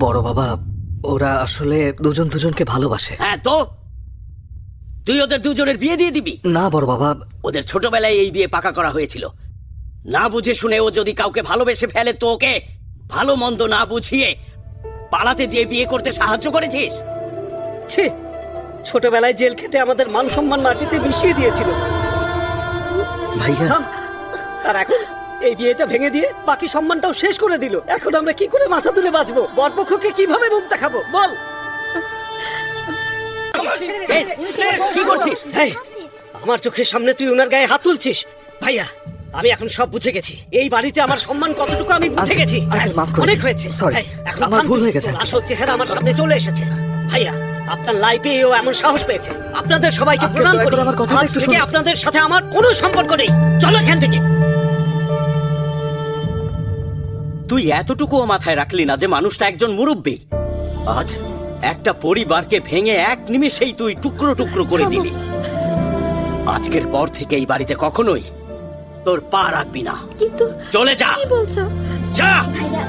বড় বাবা, ওরা আসলে দুজন দুজনকে ভালোবাসে। হ্যাঁ তো তুই ওদের দুজনের বিয়ে দিয়ে দিবি? না বড় বাবা, ওদের ছোটবেলায় এই বিয়ে পাকা করা হয়েছিল। না বুঝে শুনে ও যদি কাউকে ভালোবেসে ফেলে তো ওকে ভালো মন্দ না বুঝিয়ে পালাতে দিয়ে বিয়ে করতে সাহায্য করেছিস? ছি, ছোটবেলায় জেল খেটে আমাদের মান সম্মান মাটিতে মিশিয়ে দিয়েছিল। ভাইয়া থাম। আর এখন এই বিয়েটা ভেঙে দিয়ে বাকি সম্মানটাও শেষ করে দিল। এখন আমরা কি করে মাথা তুলে বাঁচবো? বরপক্ষকে কিভাবে মুখ দেখাবো বল? এই, কি করছিস? এই, আমার চোখের সামনে তুই ওনার গায়ে হাত তুলছিস? ভাইয়া, আমি এখন সব বুঝে গেছি। এই বাড়িতে আমার সম্মান কতটুকু আমি বুঝে গেছি। আঙ্কেল, মাফ করুন। অনেক হয়েছে। Sorry, এই, এখন আমার থাম ভুল তুই। হয়ে গেছে। আসল চেহারা আমার সামনে চলে এসেছে। ভাইয়া, আপনার লাইফে ও এমন সাহস পেয়েছে। আপনাদের সবাইকে আঙ্কেল, প্রণাম দয়া করি। করে আমার কথাটা আজ একটু থেকে শুনুন। আপনাদের সাথে আমার কোনো সম্পর্ক নেই। চলো এখান থেকে। তুই এতটুকুও মাথায় রাখলি না যে মানুষটা একজন মুরব্বী। আজ একটা পরিবারকে ভেঙে এক নিমেষেই তুই টুকরো টুকরো করে দিলি। আজকের পর থেকে এই বাড়িতে কখনোই তোর পা রাখবি না। কিন্তু চলে যা, কি বলছো? যা। ভাইয়া